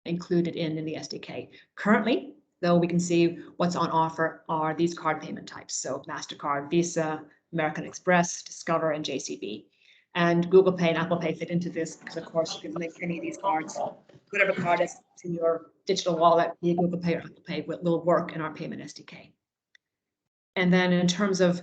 included in the SDK. Currently, though, we can see what's on offer are these card payment types. So MasterCard, Visa, American Express, Discover, and JCB. And Google Pay and Apple Pay fit into this because, of course, you can link any of these cards. Whatever card is in your digital wallet, be it Google Pay or Apple Pay, will work in our payment SDK. And then in terms of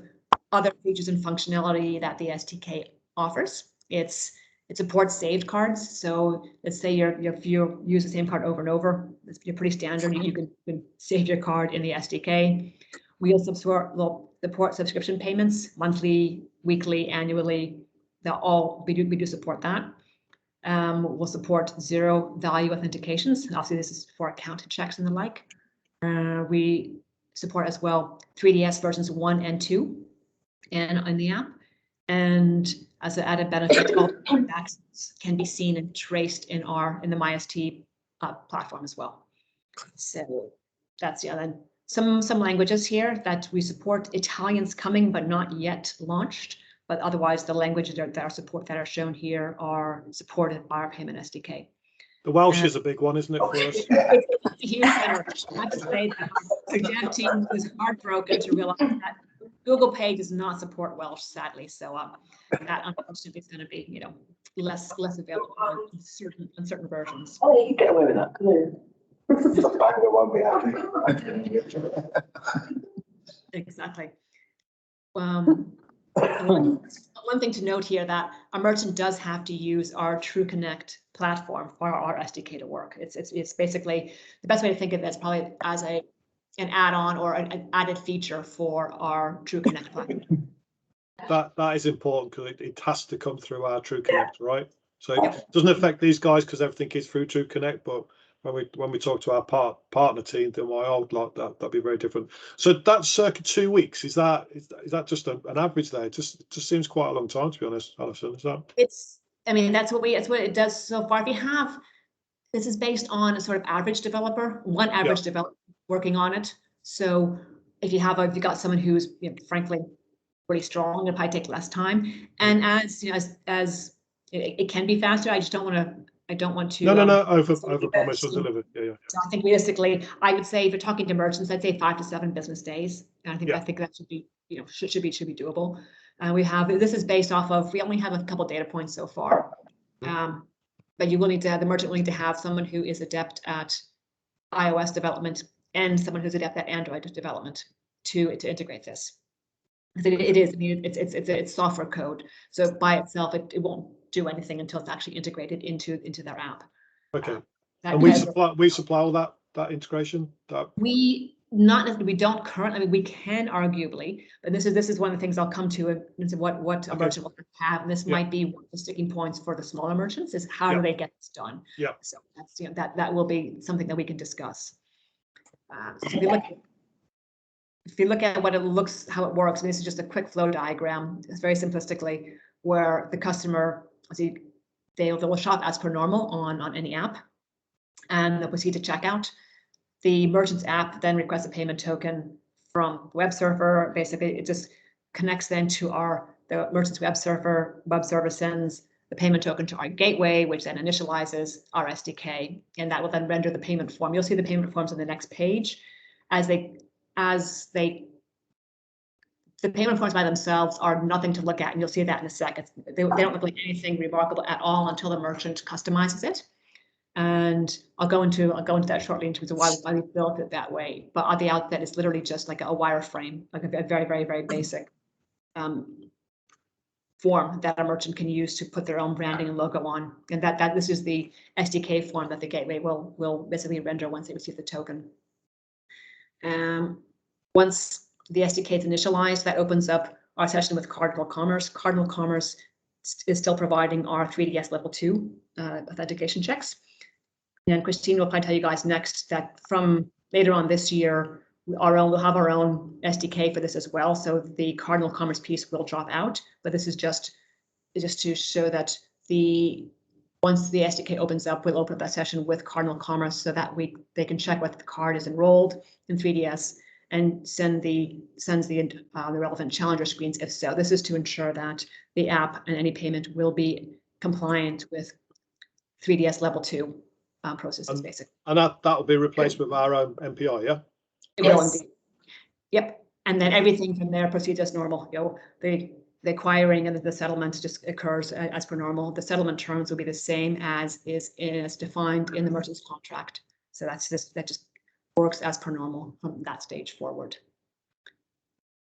other features and functionality that the SDK offers, it supports saved cards. So let's say if you use the same card over and over, it's pretty standard. You can save your card in the SDK. We'll support subscription payments, monthly, weekly, annually. We do support that. We'll support zero value authentications. Obviously, this is for account checks and the like. We support as well 3DS versions 1 and 2 in the app. And as an added benefit, all transactions can be seen and traced in the MyST platform as well. So that's then some languages here that we support. Italian's coming, but not yet launched. But otherwise, the languages that are shown here are supported by our payment SDK. The Welsh is a big one, isn't it, for us? It's a huge winner. I have to say that the dev team was heartbroken to realize that Google Pay does not support Welsh, sadly. So that unfortunately is going to be, less available on certain versions. Oh, you can get away with that. The banker won't be happy. Exactly. One thing to note here that a merchant does have to use our Tru Connect platform for our SDK to work. It's basically the best way to think of it as probably as an add-on or an added feature for our Tru Connect platform. That is important because it has to come through our Tru Connect, right? So it doesn't affect these guys because everything is through Tru Connect, but when we talk to our partner team, then that'd be very different. So that's circa 2 weeks. Is that just an average there? It just seems quite a long time, to be honest, Alison. Is that? That's what it does so far. This is based on a sort of average developer, one average developer working on it. So if you got someone who's frankly really strong, it'll probably take less time. And as it can be faster, I don't want to. No. Over promise or deliver. Yeah. So I think realistically, I would say if you're talking to merchants, I'd say 5 to 7 business days. And I think that should be, should be doable. This is based off of, we only have a couple data points so far. But you will need to the merchant will need to have someone who is adept at iOS development and someone who's adept at Android development to integrate this. It's software code. So by itself, it won't do anything until it's actually integrated into their app. Okay. And we supply all that integration. We don't currently. We can arguably, but this is one of the things I'll come to and what a merchant will have. And this might be one of the sticking points for the smaller merchants is how do they get this done? Yeah. So that's that will be something that we can discuss. So if you look at how it works, and this is just a quick flow diagram. It's very simplistically where the customer, they will shop as per normal on any app, and they'll proceed to checkout. The merchant's app then requests a payment token from the web server. Basically, it just connects then to the merchant's web server. Web server sends the payment token to our gateway, which then initializes our SDK, and that will then render the payment form. You'll see the payment forms on the next page. The payment forms by themselves are nothing to look at, and you'll see that in a second. They don't look like anything remarkable at all until the merchant customizes it. And I'll go into that shortly in terms of why we built it that way. But at the outset, it's literally just like a wireframe, like a very, very, very basic form that a merchant can use to put their own branding and logo on. And this is the SDK form that the gateway will basically render once they receive the token. Once the SDK is initialized, that opens up our session with Cardinal Commerce. Cardinal Commerce is still providing our 3DS level 2 authentication checks. And Christine will probably tell you guys next that from later on this year, we'll have our own SDK for this as well. So the Cardinal Commerce piece will drop out, but this is just to show that once the SDK opens up, we'll open up that session with Cardinal Commerce so that they can check whether the card is enrolled in 3DS and sends the relevant challenger screens if so. This is to ensure that the app and any payment will be compliant with 3DS level 2. processes, basically. And that will be replaced with our own MPI, yeah? It will indeed. Yep. And then everything from there proceeds as normal. The acquiring and the settlement just occurs as per normal. The settlement terms will be the same as is defined in the merchant's contract. So that just works as per normal from that stage forward.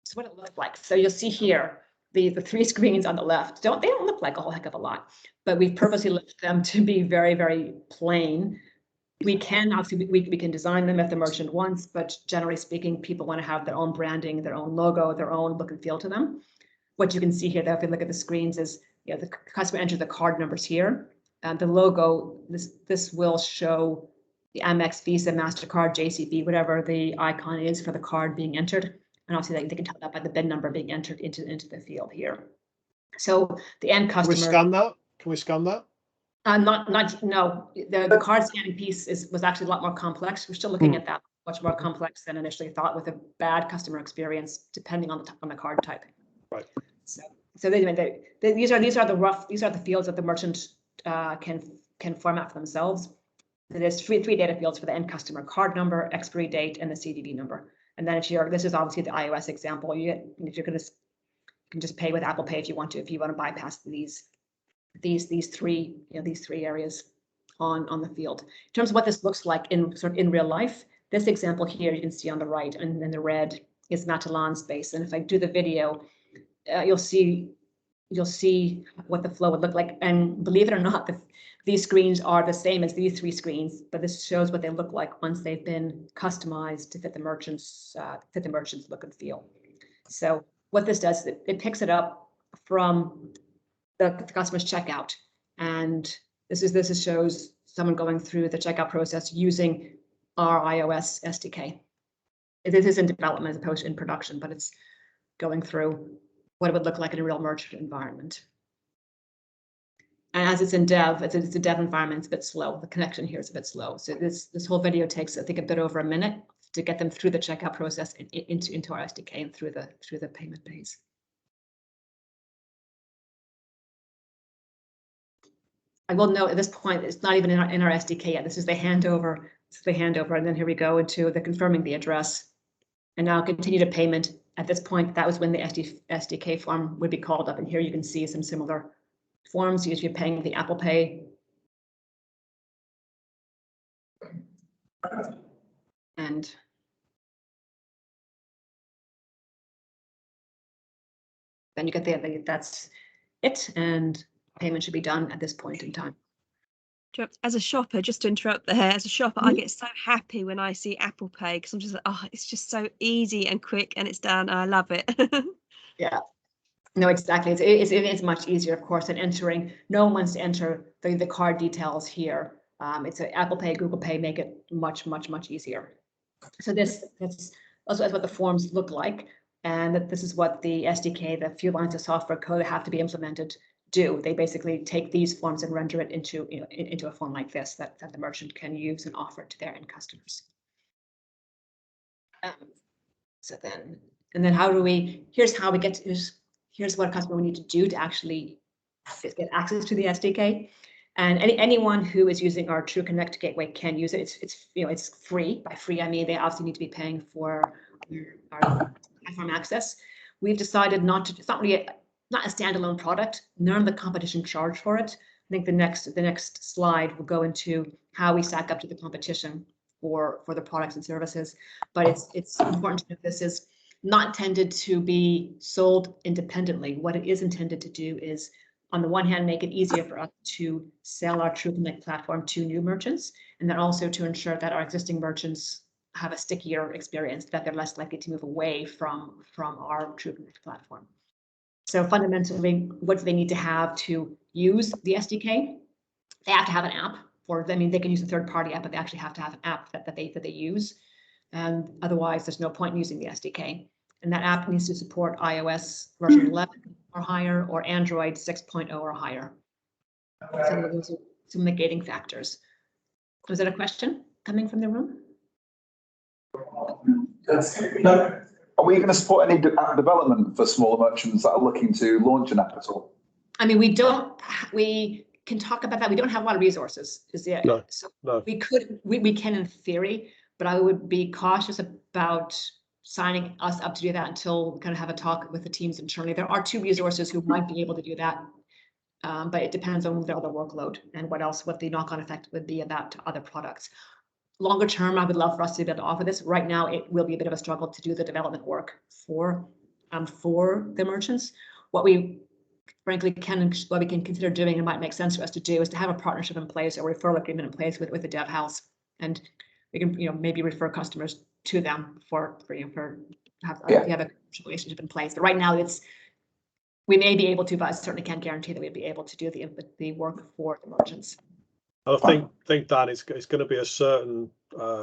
So what it looks like. So you'll see here the 3 screens on the left. They don't look like a whole heck of a lot, but we've purposely left them to be very, very plain. We can obviously we can design them if the merchant wants, but generally speaking, people want to have their own branding, their own logo, their own look and feel to them. What you can see here, though, if you look at the screens, is the customer enters the card numbers here, and the logo. This will show the Amex, Visa, Mastercard, JCB, whatever the icon is for the card being entered, and obviously they can tell that by the BIN number being entered into the field here. So the end customer. Can we scan that? Can we scan that? No. The card scanning piece was actually a lot more complex. We're still looking at that, much more complex than initially thought, with a bad customer experience depending on the card type. Right. So these are the fields that the merchant can format for themselves. There's three data fields for the end customer: card number, expiry date, and the CVV number. And then this is obviously the iOS example. You can just pay with Apple Pay if you want to bypass these three areas on the field. In terms of what this looks like in real life, this example here you can see on the right, and then the red is Matalan space. And if I do the video, you'll see what the flow would look like. And believe it or not, these screens are the same as these 3 screens, but this shows what they look like once they've been customized to fit the merchant's look and feel. So what this does, it picks it up from the customer's checkout, and this shows someone going through the checkout process using our iOS SDK. This is in development as opposed to in production, but it's going through what it would look like in a real merchant environment. And as it's in dev, it's a dev environment. It's a bit slow. The connection here is a bit slow. So this whole video takes, I think, a bit over a minute to get them through the checkout process into our SDK and through the payment phase. I will note at this point, it's not even in our SDK yet. This is the handover. And then here we go into the confirming the address, and now continue to payment. At this point, that was when the SDK form would be called up, and here you can see some similar forms. Usually paying the Apple Pay. And then you get that's it, and payment should be done at this point in time. As a shopper, just to interrupt there, as a shopper, I get so happy when I see Apple Pay, because I'm just like, oh, it's just so easy and quick, and it's done. I love it. Yeah, no, exactly. It is much easier, of course, than entering. No one wants to enter the card details here. It's Apple Pay, Google Pay make it much easier. So that's also what the forms look like, and this is what the SDK, the few lines of software code that have to be implemented, do. They basically take these forms and render it into a form like this that the merchant can use and offer to their end customers. And then how do we? Here's how we get to. Here's what a customer would need to do to actually get access to the SDK. And anyone who is using our Tru Connect gateway can use it. It's free. By free, I mean they obviously need to be paying for our platform access. We've decided not to. It's not really not a standalone product. None of the competition charge for it. I think the next slide will go into how we stack up to the competition for the products and services. But it's important to note this is not intended to be sold independently. What it is intended to do is, on the one hand, make it easier for us to sell our Tru Connect platform to new merchants, and then also to ensure that our existing merchants have a stickier experience, that they're less likely to move away from our Tru Connect platform. So fundamentally, what do they need to have to use the SDK? They have to have an app. They can use a third-party app, but they actually have to have an app that they use. And otherwise, there's no point in using the SDK. And that app needs to support iOS version 11 or higher, or Android 6.0 or higher. So those are some negating factors. Was that a question coming from the room? No. Are we going to support any app development for smaller merchants that are looking to launch an app at all? I mean, we don't. We can talk about that. We don't have a lot of resources. No, so no. we can in theory, but I would be cautious about signing us up to do that until we kind of have a talk with the teams internally. There are 2 resources who might be able to do that, but it depends on their other workload and what the knock-on effect would be about other products. Longer term, I would love for us to be able to offer this. Right now, it will be a bit of a struggle to do the development work for the merchants. What we frankly what we can consider doing and might make sense for us to do is to have a partnership in place or referral agreement in place with the dev house, and we can maybe refer customers to them for have a relationship in place. But right now, we may be able to, but I certainly can't guarantee that we'd be able to do the work for the merchants. I think Dan, it's going to be a certain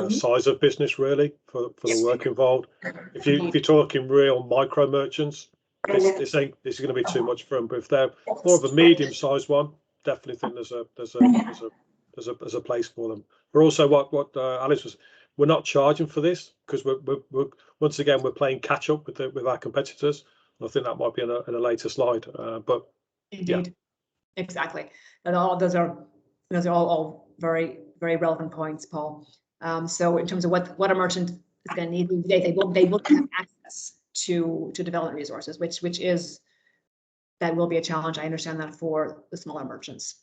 size of business really for the work involved. If you're talking real micro merchants, this is going to be too much for them. But if they're more of a medium-sized one, definitely think there's a place for them. But also, what Alice was, we're not charging for this because we're once again we're playing catch up with our competitors. I think that might be in a later slide. But indeed, exactly. And those are all very, very relevant points, Paul. So in terms of what a merchant is going to need, they will have access to development resources, which that will be a challenge. I understand that for the smaller merchants.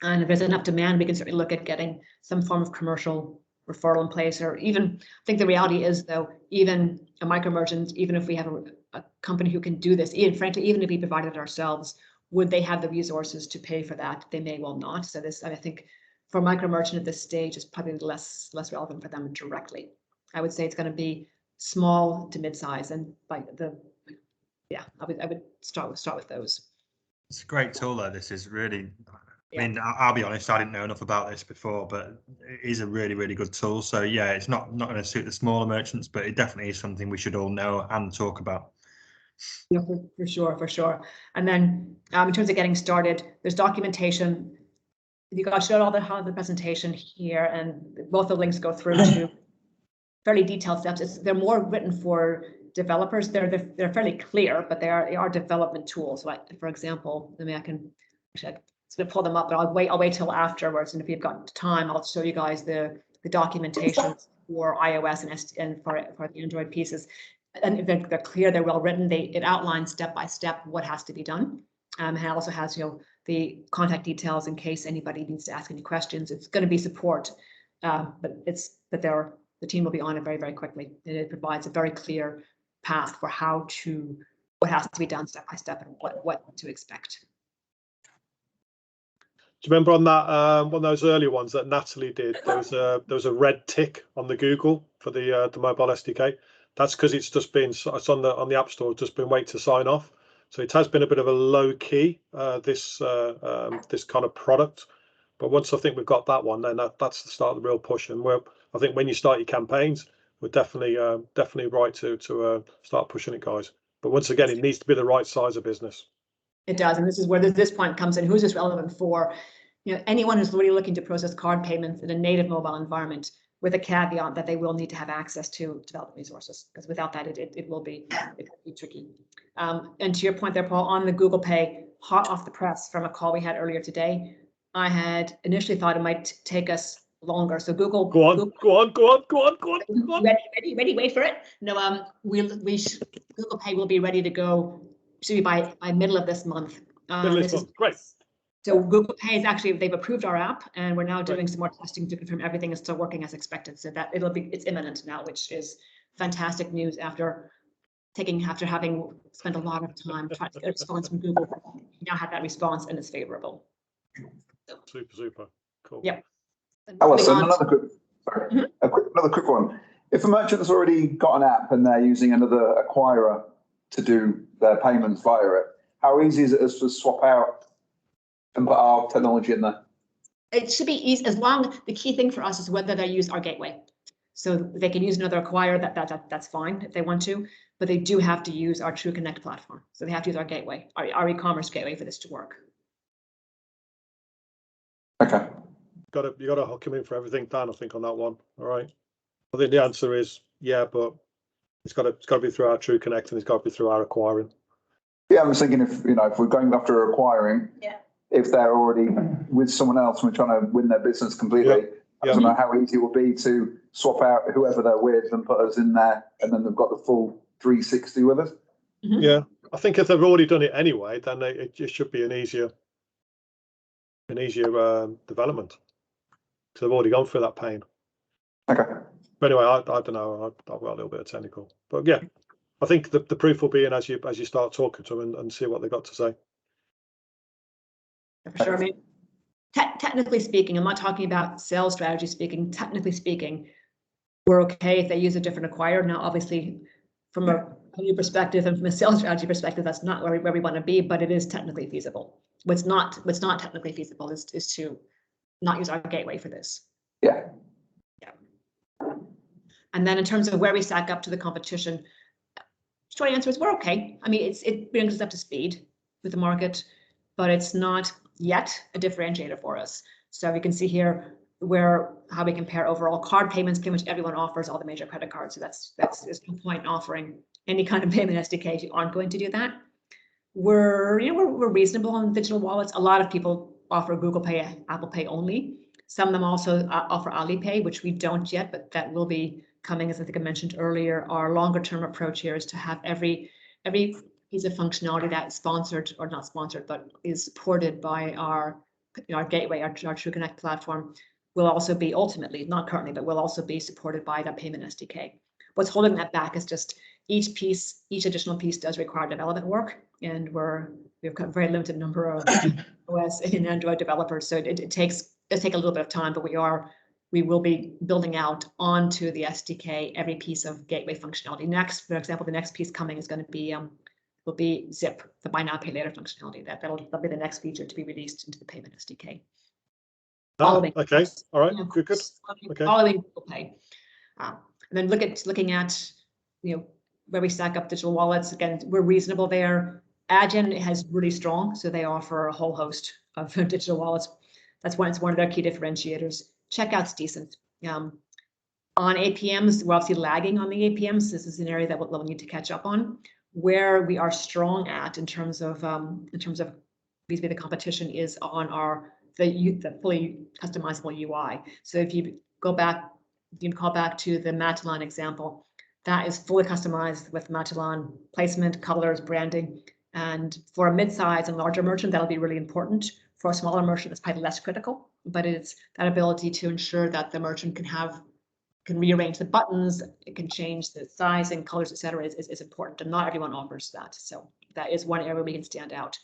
And if there's enough demand, we can certainly look at getting some form of commercial referral in place, or even, I think the reality is though, even a micro merchant, even if we have a company who can do this, frankly, even if we provided it ourselves, would they have the resources to pay for that? They may well not. So this, I think, for a micro merchant at this stage is probably less relevant for them directly. I would say it's going to be small to mid-size, and I would start with those. It's a great tool though. This is really, I mean, I'll be honest, I didn't know enough about this before, but it is a really, really good tool. So yeah, it's not going to suit the smaller merchants, but it definitely is something we should all know and talk about. Yeah, for sure. And then in terms of getting started, there's documentation. You guys showed all the presentation here, and both the links go through to fairly detailed steps. They're more written for developers. They're fairly clear, but they are development tools. Like for example, I can pull them up, but I'll wait till afterwards. And if you've got time, I'll show you guys the documentation for iOS and for the Android pieces. And they're clear, they're well written. It outlines step by step what has to be done. And it also has the contact details in case anybody needs to ask any questions. It's going to be support, but the team will be on it very, very quickly. And it provides a very clear path for what has to be done step by step and what to expect. Do you remember on that one of those earlier ones that Natalie did? There was a red tick on the Google for the mobile SDK. That's because it's on the App Store. It's just been waiting to sign off. So it has been a bit of a low key this kind of product. But once I think we've got that one, then that's the start of the real push. And I think when you start your campaigns, we're definitely right to start pushing it, guys. But once again, it needs to be the right size of business. It does, and this is where this point comes in. Who's this relevant for? Anyone who's really looking to process card payments in a native mobile environment, with a caveat that they will need to have access to development resources, because without that, it will be tricky. And to your point there, Paul, on the Google Pay, hot off the press from a call we had earlier today, I had initially thought it might take us longer. So Google. Go on. Ready, wait for it. No, Google Pay will be ready to go, should be by middle of this month. Great. So Google Pay is actually, they've approved our app, and we're now doing some more testing to confirm everything is still working as expected. So that it's imminent now, which is fantastic news after having spent a lot of time trying to get a response from Google. We now have that response, and it's favorable. So, Super cool. Yep. Alison, another quick one. If a merchant has already got an app and they're using another acquirer to do their payments via it, how easy is it to swap out and put our technology in there? It should be easy, the key thing for us is whether they use our gateway. So they can use another acquirer, that's fine if they want to, but they do have to use our Tru Connect platform. So they have to use our gateway, our e-commerce gateway, for this to work. Okay. You got to hook him in for everything, Dan, I think, on that one. All right. I think the answer is yeah, but it's got to be through our Tru Connect, and it's got to be through our acquiring. Yeah, I was thinking if we're going after acquiring, if they're already with someone else and we're trying to win their business completely. I don't know how easy it will be to swap out whoever they're with and put us in there, and then they've got the full 360 with us. Yeah, I think if they've already done it anyway, then it should be an easier development. So they've already gone through that pain. Okay. But anyway, I don't know. I've got a little bit of technical, but yeah, I think the proof will be in as you start talking to them and see what they've got to say. For sure. I mean, technically speaking, I'm not talking about sales strategy speaking. Technically speaking, we're okay if they use a different acquirer. Now, obviously, from a new perspective and from a sales strategy perspective, that's not where we want to be, but it is technically feasible. What's not technically feasible is to not use our gateway for this. Yeah. And then in terms of where we stack up to the competition, short answer is we're okay. I mean, it brings us up to speed with the market, but it's not yet a differentiator for us. So we can see here how we compare overall card payments. Pretty much everyone offers all the major credit cards. So there's no point in offering any kind of payment SDK if you aren't going to do that. We're reasonable on digital wallets. A lot of people offer Google Pay, Apple Pay only. Some of them also offer Alipay, which we don't yet, but that will be coming, as I think I mentioned earlier. Our longer term approach here is to have every piece of functionality that's sponsored or not sponsored, but is supported by our gateway, our Tru Connect platform, will also be ultimately, not currently, but will also be supported by that payment SDK. What's holding that back is just each additional piece does require development work, and we've got a very limited number of OS and Android developers, so it does take a little bit of time, but we will be building out onto the SDK every piece of gateway functionality. Next, for example, the next piece coming is going to be will be Zip, the buy now pay later functionality. That'll be the next feature to be released into the payment SDK. Okay, all right, good. Okay. Following Google Pay, and then looking at where we stack up digital wallets. Again, we're reasonable there. Adyen has really strong, so they offer a whole host of digital wallets. It's one of their key differentiators. Checkout's decent. On APMs, we're obviously lagging on the APMs. This is an area that we'll need to catch up on. Where we are strong at in terms of vis-a-vis the competition is on the fully customizable UI. So if you call back to the Matalan example, that is fully customized with Matalan placement, colors, branding. And for a mid-size and larger merchant, that'll be really important. For a smaller merchant, it's probably less critical, but it's that ability to ensure that the merchant can rearrange the buttons, it can change the size and colors, etc. is important, and not everyone offers that. So that is one area we can stand out.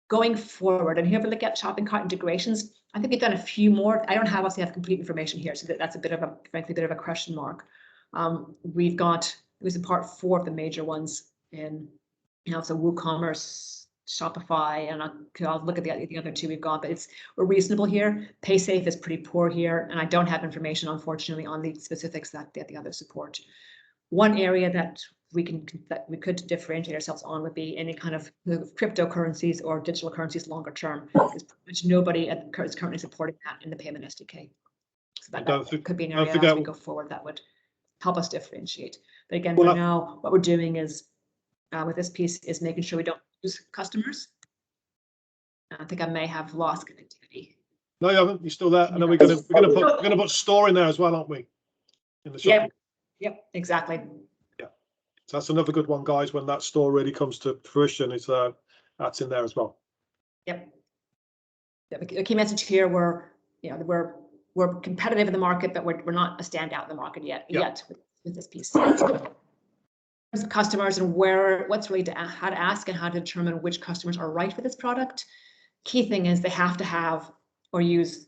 Going forward, and here we look at shopping cart integrations, I think we've done a few more. I don't obviously have complete information here, so that's frankly a bit of a question mark. We've got, it was in part 4 of the major ones in, so WooCommerce, Shopify, and I'll look at the other 2 we've got, but we're reasonable here. PaySafe is pretty poor here, and I don't have information, unfortunately, on the specifics that the others support. One area that we could differentiate ourselves on would be any kind of cryptocurrencies or digital currencies longer term, because pretty much nobody is currently supporting that in the payment SDK. So that could be an area as we go forward that would help us differentiate. But again, for now, what we're doing is with this piece is making sure we don't lose customers. I think I may have lost connectivity. No, you haven't. You're still there. And then we're gonna put store in there as well, aren't we? In the shopping. Yep, exactly. Yeah. So that's another good one, guys. When that store really comes to fruition, that's in there as well. Yep. The key message here: we're competitive in the market, but we're not a standout in the market yet with this piece. Of customers and what's really how to ask and how to determine which customers are right for this product. Key thing is they have to have or use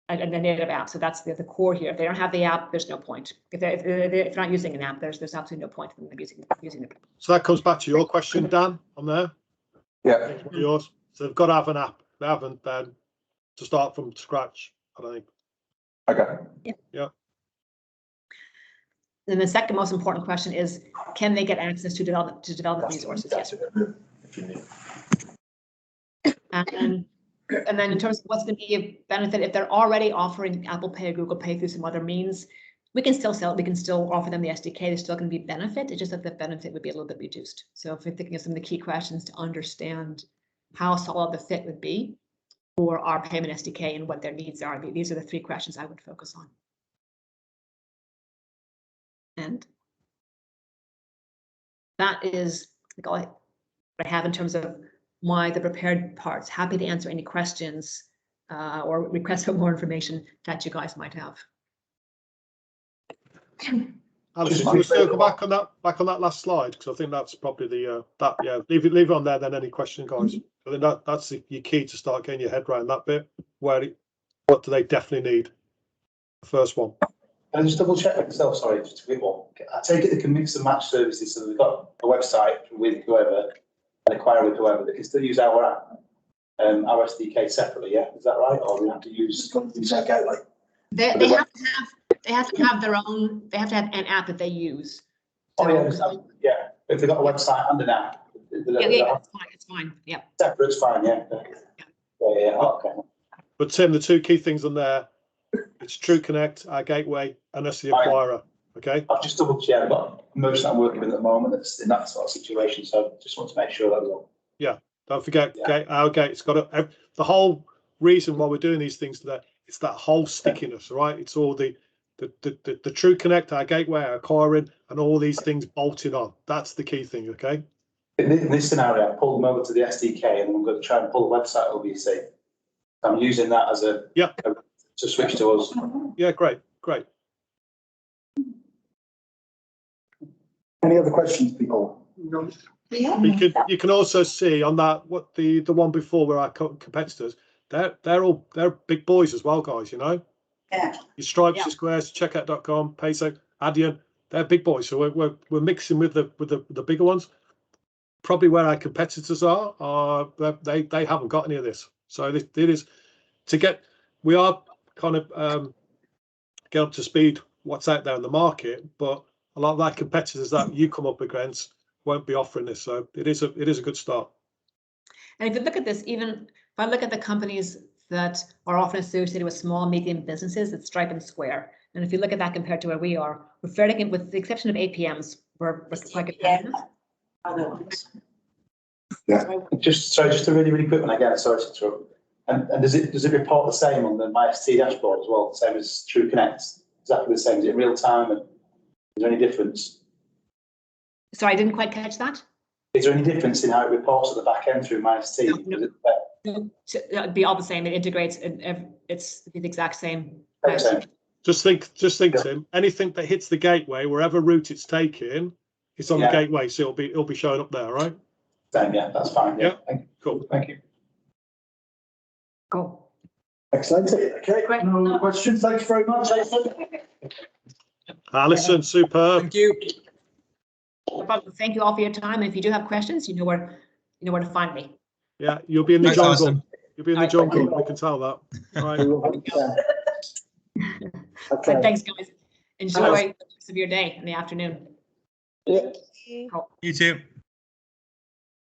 a native app. So that's the core here. If they don't have the app, there's no point. If they're not using an app, there's absolutely no point in them using it. So that comes back to your question, Dan, on there. Yeah. Yours. So they've got to have an app. They haven't, then to start from scratch, I think. Okay. Yeah. And the second most important question is, can they get access to development resources? Yes. And then in terms of what's going to be a benefit, if they're already offering Apple Pay or Google Pay through some other means, we can still sell it. We can still offer them the SDK. There's still going to be benefit. It's just that the benefit would be a little bit reduced. So if you're thinking of some of the key questions to understand how solid the fit would be, for our payment SDK and what their needs are. These are the 3 questions I would focus on. And that is like all I have in terms of the prepared parts. Happy to answer any questions or request for more information that you guys might have. Alison, can we circle back on that last slide, because I think that's probably the leave it on there. Then any question, guys. I think that's your key to start getting your head around that bit. What do they definitely need? The first one. Can I just double check myself? Sorry, just a quick one. I take it they can mix and match services, so they've got a website with whoever and acquire with whoever. They can still use our app, our SDK separately. Yeah, is that right? Or we have to use that gateway? They have to have their own. They have to have an app that they use. So, yeah. If they've got a website and an app, it's fine. Yeah. Separate's fine. Yeah. Okay. But Tim, the 2 key things on there, it's Tru Connect, our gateway, and that's the acquirer. Okay. I've just double checked. I've got a merchant I'm working with at the moment that's in that sort of situation, so I just want to make sure that was all. Yeah. Don't forget, our gate. It's got the whole reason why we're doing these things today. It's that whole stickiness, right? It's all the Tru Connect, our gateway, our acquiring, and all these things bolted on. That's the key thing, okay? In this scenario, I pulled them over to the SDK, and I'm going to try and pull the website over. You see, I'm using that as to switch to us. Yeah, great. Any other questions, people? No. Yeah. You can also see on that what the one before where our competitors, they're big boys as well, guys. You know. Yeah. Your Stripes, your Squares, Checkout.com, Peso, Adyen, they're big boys. So we're mixing with the bigger ones. Probably where our competitors are they haven't got any of this. So it is to get. We are kind of get up to speed what's out there in the market, but a lot of our competitors that you come up against won't be offering this. So it is a good start. And if you look at this, even if I look at the companies that are often associated with small, medium businesses, it's Stripe and Square. And if you look at that compared to where we are, we're fairly, with the exception of APMs, we're quite competitive. Other ones. Yeah. Just a really quick one again. Sorry to interrupt. And does it report the same on the MyST dashboard as well? Same as Tru Connect? Exactly the same. Is it real time? And is there any difference? Sorry, I didn't quite catch that. Is there any difference in how it reports at the back end through MyST? No. It'd be all the same. It integrates. It's the exact same. Just think, Tim. Anything that hits the gateway, wherever route it's taking, it's on the gateway, so it'll be showing up there, right? Same, yeah, that's fine. Yeah. Cool. Thank you. Cool. Excellent. Okay. Great. No questions. Thanks very much, Alison, superb. Thank you. Thank you all for your time. And if you do have questions, you know where to find me. Yeah, you'll be in the Thanks, jungle. Alison. You'll be in the jungle. We can tell that. Right. But thanks, guys. Enjoy the rest of your day in the afternoon. Thank you. You too.